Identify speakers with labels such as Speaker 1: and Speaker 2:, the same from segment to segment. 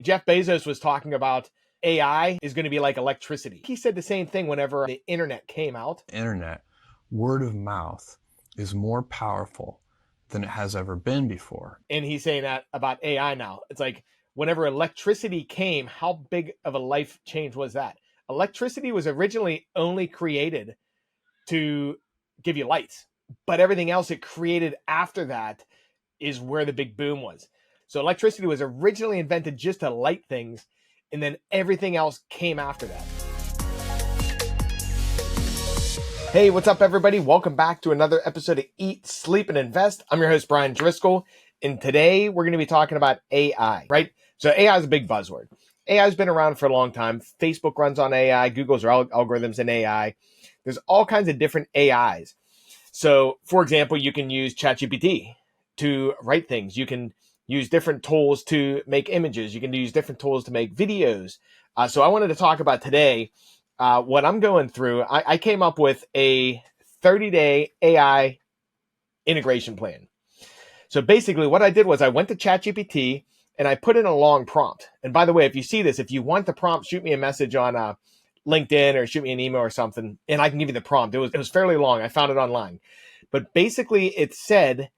Speaker 1: Jeff Bezos was talking about AI is going to be like electricity. He said the same thing whenever the internet came out.
Speaker 2: Internet, word of mouth, is more powerful than it has ever been before.
Speaker 1: And he's saying that about AI now. It's like whenever electricity came, how big of a life change was that? Electricity was originally only created to give you lights, but everything else it created after that is where the big boom was. So electricity was originally invented just to light things, and then everything else came after that. Hey, what's up, everybody? Welcome back to another episode of Eat, Sleep, and Invest. I'm your host, Brian Driscoll, and today we're going to be talking about AI, right? So AI is a big buzzword. AI has been around for a long time. Facebook runs on AI. Google's algorithms in AI. There's all kinds of different AIs. So, for example, you can use ChatGPT to write things. You can use different tools to make images. You can use different tools to make videos. So I wanted to talk about today what I'm going through. I came up with a 30-day AI integration plan. So basically what I did was I went to ChatGPT and I put in a long prompt. And by the way, if you see this, if you want the prompt, shoot me a message on LinkedIn or shoot me an email or something, and I can give you the prompt. It was fairly long. I found it online. But basically it said,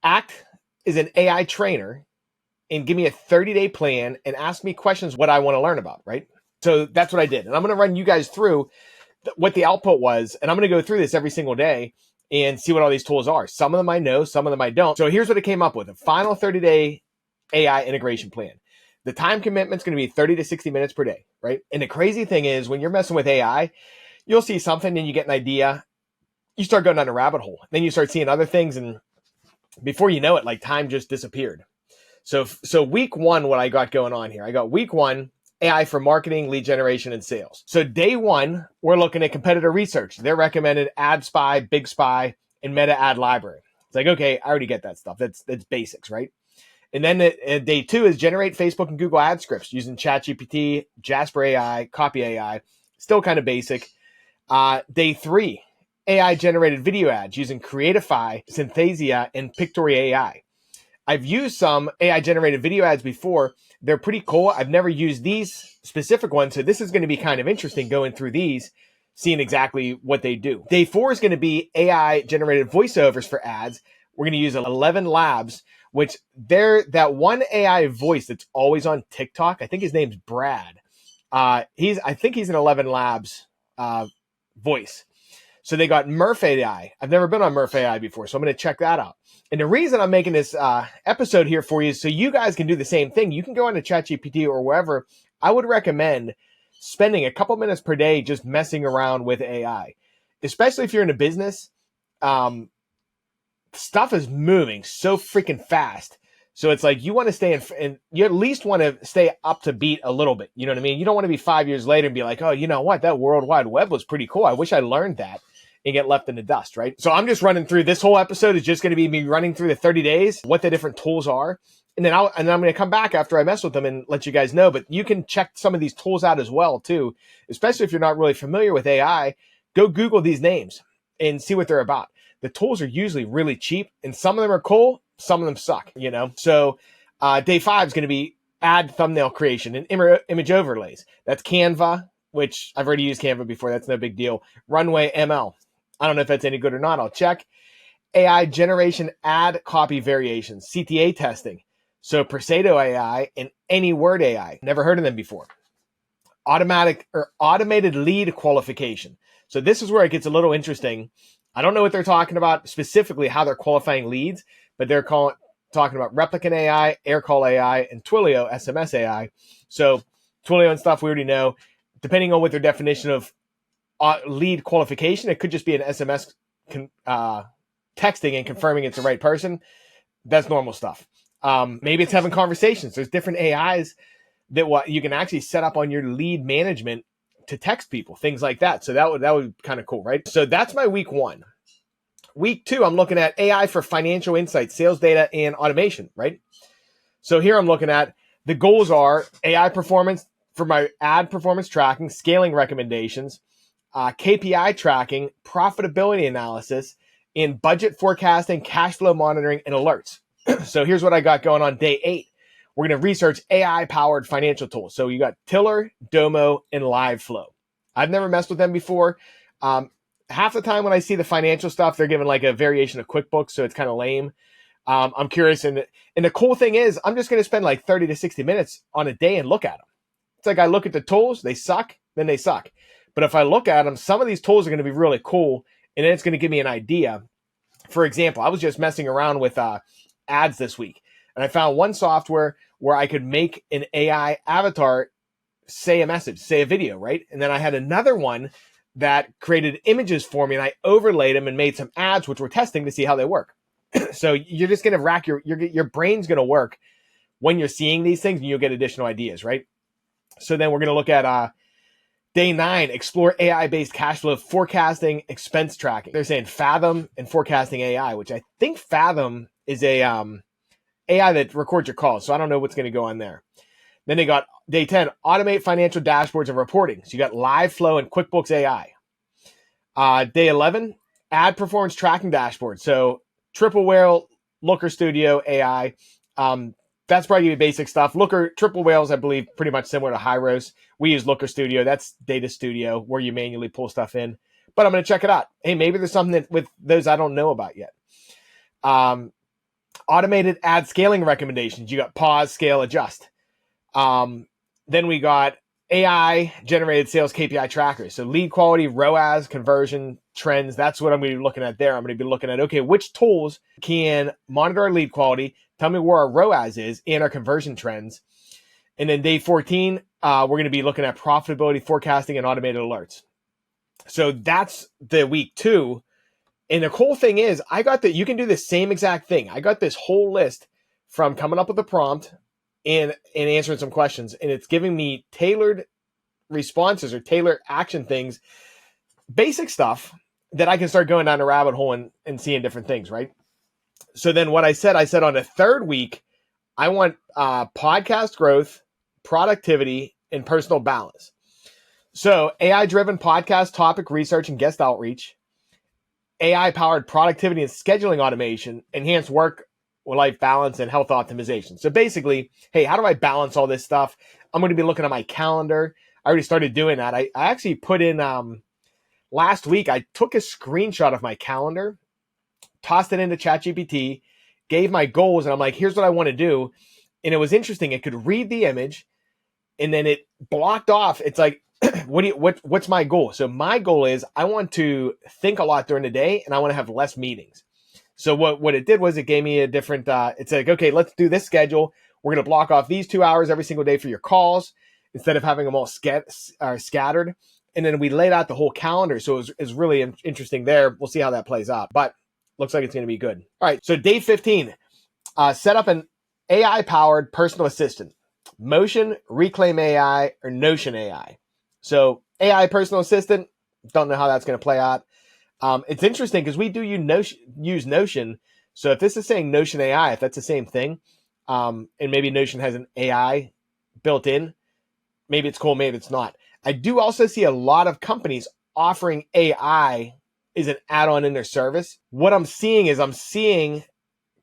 Speaker 1: act as an AI trainer and give me a 30-day plan and ask me questions what I want to learn about, right? So that's what I did. And I'm going to run you guys through what the output was. And I'm going to go through this every single day and see what all these tools are. Some of them I know, some of them I don't. So here's what it came up with: a final 30-day AI integration plan. The time commitment's going to be 30 to 60 minutes per day, right? And the crazy thing is when you're messing with AI, you'll see something and you get an idea. You start going down a rabbit hole. Then you start seeing other things, and before you know it, like time just disappeared. So week one, what I got going on here, I got week one, AI for marketing, lead generation, and sales. So day one, we're looking at competitor research. They're recommended Ad Spy, Big Spy, and Meta Ad Library. It's like, okay, I already get that stuff. That's basics, right? And then day two is generate Facebook and Google ad scripts using ChatGPT, Jasper AI, Copy AI. Still kind of basic. Day three, AI generated video ads using Creatify, Synthesia, and Pictory AI. I've used some AI generated video ads before. They're pretty cool. I've never used these specific ones, so this is going to be kind of interesting going through these, seeing exactly what they do. Day four is going to be AI generated voiceovers for ads. We're going to use 11 Labs, which they're that one AI voice that's always on TikTok. I think his name's Brad. I think he's an 11 Labs voice. So they got Murph AI. I've never been on Murph AI before, so I'm going to check that out. And the reason I'm making this episode here for you is so you guys can do the same thing. You can go into ChatGPT or wherever. I would recommend spending a couple minutes per day just messing around with AI, especially if you're in a business. Stuff is moving so freaking fast. So it's like you want to stay and you at least want to stay up to beat a little bit. You know what I mean? You don't want to be 5 years later and be like, oh, you know what? That World Wide Web was pretty cool. I wish I learned that, and get left in the dust, right? So I'm just running through this whole episode is just going to be me running through the 30 days, what the different tools are. And then I'm going to come back after I mess with them and let you guys know. But you can check some of these tools out as well, too, especially if you're not really familiar with AI. Go Google these names and see what they're about. The tools are usually really cheap, and some of them are cool. Some of them suck, you know? So day five is going to be ad thumbnail creation and image overlays. That's Canva, which I've already used Canva before. That's no big deal. Runway ML. I don't know if that's any good or not. I'll check. AI generation ad copy variations, CTA testing. So Presado AI and AnyWord AI. Never heard of them before. Automated lead qualification. So this is where it gets a little interesting. I don't know what they're talking about specifically, how they're qualifying leads, but they're talking about Replicant AI, Aircall AI, and Twilio SMS AI. So Twilio and stuff we already know. Depending on what their definition of lead qualification, it could just be an SMS texting and confirming it's the right person. That's normal stuff. Maybe it's having conversations. There's different AIs that you can actually set up on your lead management to text people, things like that. So that would be kind of cool, right? So that's my week one. Week two, I'm looking at AI for financial insights, sales data, and automation, right? So here I'm looking at the goals are AI performance for my ad performance tracking, scaling recommendations, KPI tracking, profitability analysis, and budget forecasting, cash flow monitoring, and alerts. So here's what I got going on day 8. we're going to research AI powered financial tools. So you got Tiller, Domo, and LiveFlow. I've never messed with them before. Half the time when I see the financial stuff, they're giving like a variation of QuickBooks, so it's kind of lame. I'm curious, and the cool thing is, I'm just going to spend like 30 to 60 minutes on a day and look at them. It's like I look at the tools, they suck, then they suck. But if I look at them, some of these tools are going to be really cool, and then it's going to give me an idea. For example, I was just messing around with ads this week, and I found one software where I could make an AI avatar say a message, say a video, right? And then I had another one that created images for me, and I overlaid them and made some ads, which we're testing to see how they work. So you're just going to rack your brain's going to work when you're seeing these things, and you'll get additional ideas, right? So then we're going to look at day 9, explore AI-based cash flow forecasting, expense tracking. They're saying Fathom and forecasting AI, which I think Fathom is a AI that records your calls. So I don't know what's going to go on there. Then they got day 10, automate financial dashboards and reporting. So you got LiveFlow and QuickBooks AI. Day 11, ad performance tracking dashboard. So Triple Whale, Looker Studio AI. That's probably basic stuff. Triple Whales, I believe, pretty much similar to Hyros. We use Looker Studio. That's Data Studio, where you manually pull stuff in. But I'm going to check it out. Hey, maybe there's something with those I don't know about yet. Automated ad scaling recommendations. You got pause, scale, adjust. Then we got AI generated sales KPI trackers. So lead quality, ROAS, conversion, trends. That's what I'm going to be looking at there. I'm going to be looking at, okay, which tools can monitor our lead quality, tell me where our ROAS is and our conversion trends. And then day 14, we're going to be looking at profitability forecasting and automated alerts. So that's the week 2. And the cool thing is, you can do the same exact thing. I got this whole list from coming up with a prompt and answering some questions, and it's giving me tailored responses or tailored action things, basic stuff that I can start going down a rabbit hole and seeing different things, right? So then what I said on the 3rd week, I want podcast growth, productivity, and personal balance. So AI-driven podcast topic research and guest outreach, AI-powered productivity and scheduling automation, enhanced work-life balance, and health optimization. So basically, hey, how do I balance all this stuff? I'm going to be looking at my calendar. I already started doing that. I actually put in, last week, I took a screenshot of my calendar, tossed it into ChatGPT, gave my goals, and I'm like, here's what I want to do. And it was interesting. It could read the image, and then it blocked off. It's like, what's my goal? So my goal is I want to think a lot during the day, and I want to have less meetings. So what it did was it gave me a different, it's like, okay, let's do this schedule. We're going to block off these 2 hours every single day for your calls instead of having them all scattered. And then we laid out the whole calendar. So it was really interesting there. We'll see how that plays out, but looks like it's going to be good. All right. So day 15, set up an AI-powered personal assistant, Motion, Reclaim AI, or Notion AI. So AI personal assistant, don't know how that's going to play out. It's interesting because we do use Notion. So if this is saying Notion AI, if that's the same thing, and maybe Notion has an AI built in, maybe it's cool, maybe it's not. I do also see a lot of companies offering AI as an add-on in their service. What I'm seeing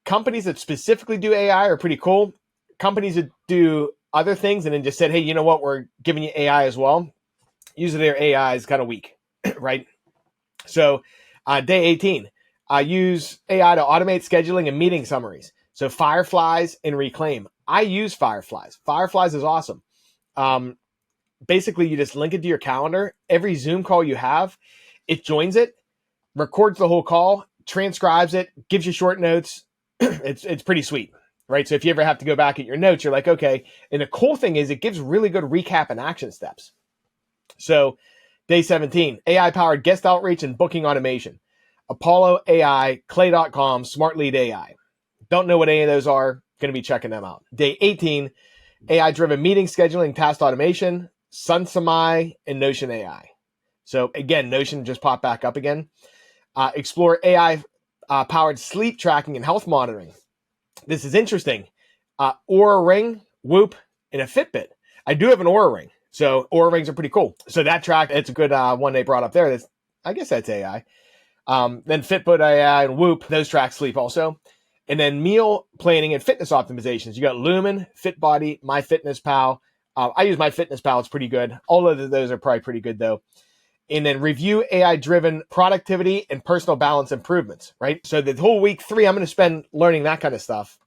Speaker 1: companies that specifically do AI are pretty cool. Companies that do other things and then just said, hey, you know what, we're giving you AI as well. Usually their AI is kind of weak, right? So day 18, use AI to automate scheduling and meeting summaries. So Fireflies and Reclaim. I use Fireflies. Fireflies is awesome. Basically, you just link it to your calendar. Every Zoom call you have, it joins it, records the whole call, transcribes it, gives you short notes. It's pretty sweet, right? So if you ever have to go back at your notes, you're like, okay. And the cool thing is it gives really good recap and action steps. So day 17, AI-powered guest outreach and booking automation. Apollo AI, Clay.com, Smart Lead AI. Don't know what any of those are. Going to be checking them out. Day 18, AI-driven meeting scheduling, task automation, Sunsamai, and Notion AI. So again, Notion just popped back up again. Explore AI-powered sleep tracking and health monitoring. This is interesting. Oura Ring, Whoop, and a Fitbit. I do have an Oura Ring. So Oura Rings are pretty cool. So that track, it's a good one they brought up there. I guess that's AI. Then Fitbit AI and Whoop, those track sleep also. And then meal planning and fitness optimizations. You got Lumen, FitBody, MyFitnessPal. I use MyFitnessPal. It's pretty good. All of those are probably pretty good though. And then review AI-driven productivity and personal balance improvements, right? So the whole week 3, I'm going to spend learning that kind of stuff.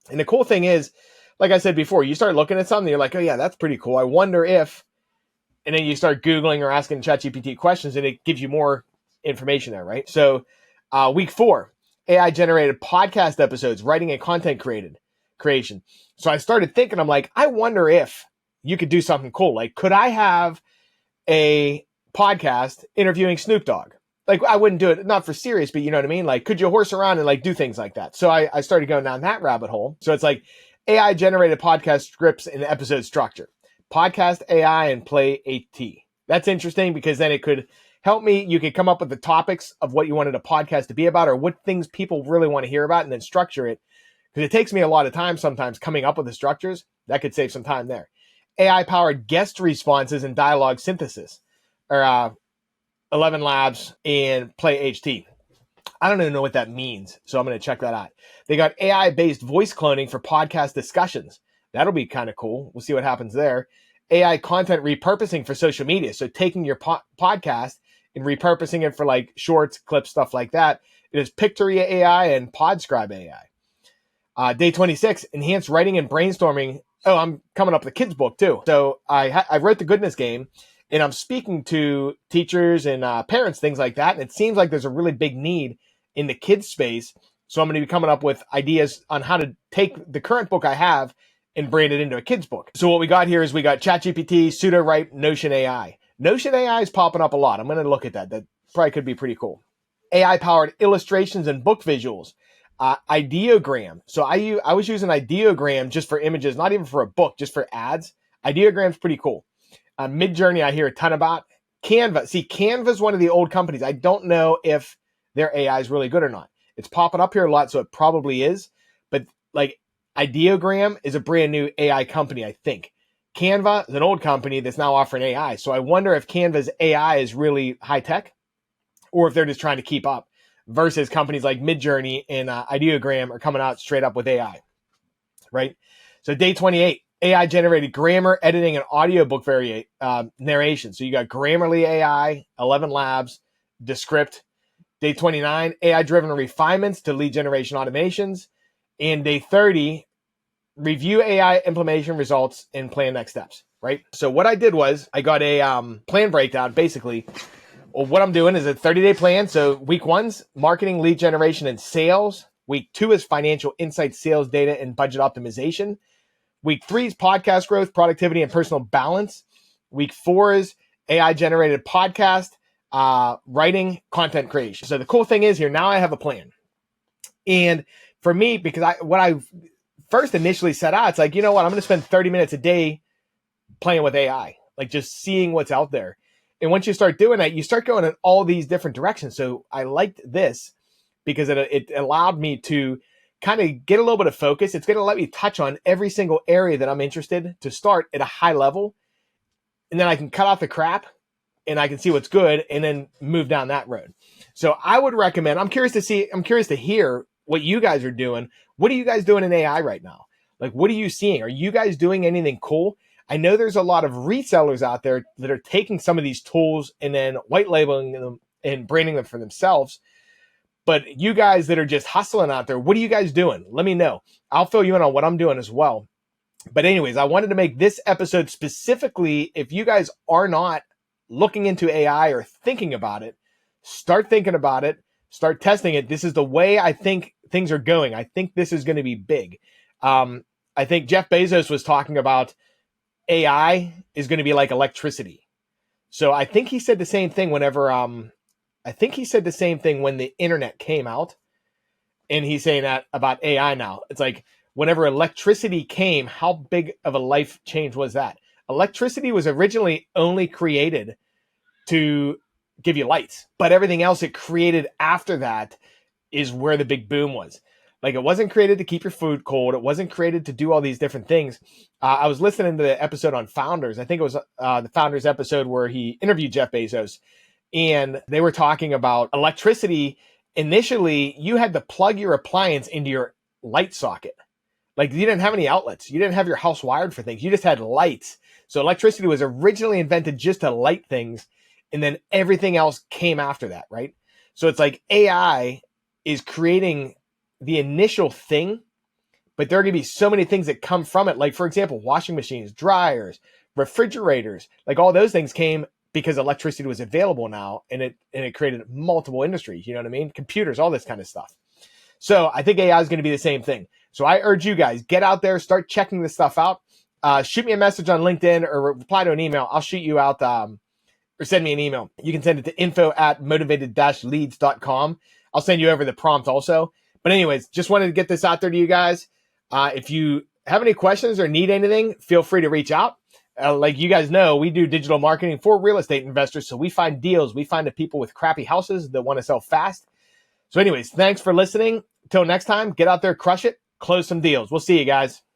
Speaker 1: And the cool thing is, like I said before, you start looking at something, you're like, oh yeah, that's pretty cool. I wonder if, and then you start Googling or asking ChatGPT questions and it gives you more information there, right? So week 4, AI generated podcast episodes, writing and content creation. So I started thinking, I'm like, I wonder if you could do something cool. Like, could I have a podcast interviewing Snoop Dogg? Like, I wouldn't do it, not for serious, but you know what I mean? Like, could you horse around and like do things like that? So I started going down that rabbit hole. So it's like AI generated podcast scripts and episode structure, podcast AI and play AT. That's interesting because then it could help me. You could come up with the topics of what you wanted a podcast to be about or what things people really want to hear about and then structure it. Because it takes me a lot of time sometimes coming up with the structures. That could save some time there. AI powered guest responses and dialogue synthesis, or 11 Labs and Play HT. I don't even know what that means, so I'm going to check that out. They got AI-based voice cloning for podcast discussions. That'll be kind of cool. We'll see what happens there. AI content repurposing for social media. So taking your podcast and repurposing it for like shorts, clips, stuff like that. It is Pictoria AI and Podscribe AI. Day 26, enhanced writing and brainstorming. Oh, I'm coming up with a kid's book too. So I wrote The Goodness Game, and I'm speaking to teachers and parents, things like that. And it seems like there's a really big need in the kids space. So I'm going to be coming up with ideas on how to take the current book I have and brand it into a kid's book. So what we got here is we got ChatGPT, pseudo-write, Notion AI. Notion AI is popping up a lot. I'm going to look at that. That probably could be pretty cool. AI-powered illustrations and book visuals. Ideogram. So I was using Ideogram just for images, not even for a book, just for ads. Ideogram's pretty cool. Midjourney, I hear a ton about. Canva. See, Canva is one of the old companies. I don't know if their AI is really good or not. It's popping up here a lot, so it probably is. But like Ideogram is a brand new AI company, I think. Canva is an old company that's now offering AI. So I wonder if Canva's AI is really high tech or if they're just trying to keep up versus companies like Midjourney and Ideogram are coming out straight up with AI, right? So day 28. AI generated grammar, editing, and audiobook narration. So you got Grammarly AI, 11 Labs, Descript. Day 29, AI driven refinements to lead generation automations. And day 30, review AI implementation results and plan next steps, right? So what I did was I got a plan breakdown. Basically, well, what I'm doing is a 30-day plan. So week 1's marketing, lead generation, and sales. Week 2 is financial insights, sales data, and budget optimization. Week 3 is podcast growth, productivity, and personal balance. Week 4 is AI generated podcast, writing, content creation. So the cool thing is here, now I have a plan. And for me, because what I first initially set out, it's like, you know what, I'm going to spend 30 minutes a day playing with AI, like just seeing what's out there. And once you start doing that, you start going in all these different directions. So I liked this because it allowed me to kind of get a little bit of focus. It's going to let me touch on every single area that I'm interested to start at a high level. And then I can cut off the crap and I can see what's good and then move down that road. So I would recommend, I'm curious to hear what you guys are doing. What are you guys doing in AI right now? Like, what are you seeing? Are you guys doing anything cool? I know there's a lot of resellers out there that are taking some of these tools and then white labeling them and branding them for themselves. But you guys that are just hustling out there, what are you guys doing? Let me know. I'll fill you in on what I'm doing as well. But anyways, I wanted to make this episode specifically, if you guys are not looking into AI or thinking about it, start thinking about it, start testing it. This is the way I think things are going. I think this is going to be big. I think Jeff Bezos was talking about AI is going to be like electricity. So I think he said the same thing whenever, I think he said the same thing when the internet came out, and he's saying that about AI now. It's like whenever electricity came, how big of a life change was that? Electricity was originally only created to give you lights, but everything else it created after that is where the big boom was. Like, it wasn't created to keep your food cold. It wasn't created to do all these different things. I was listening to the episode on Founders. I think it was the Founders episode where he interviewed Jeff Bezos, and they were talking about electricity. Initially, you had to plug your appliance into your light socket. Like you didn't have any outlets. You didn't have your house wired for things. You just had lights. So electricity was originally invented just to light things, and then everything else came after that, right? So it's like AI is creating the initial thing, but there are going to be so many things that come from it. Like, for example, washing machines, dryers, refrigerators, like all those things came because electricity was available now, and it created multiple industries. You know what I mean? Computers, all this kind of stuff. So I think AI is going to be the same thing. So I urge you guys, get out there, start checking this stuff out. Shoot me a message on LinkedIn or reply to an email. I'll shoot you out or send me an email. You can send it to info@motivated-leads.com. I'll send you over the prompt also. But anyways, just wanted to get this out there to you guys. If you have any questions or need anything, feel free to reach out. Like you guys know, we do digital marketing for real estate investors. So we find deals. We find the people with crappy houses that want to sell fast. So anyways, thanks for listening. Until next time, get out there, crush it, close some deals. We'll see you guys.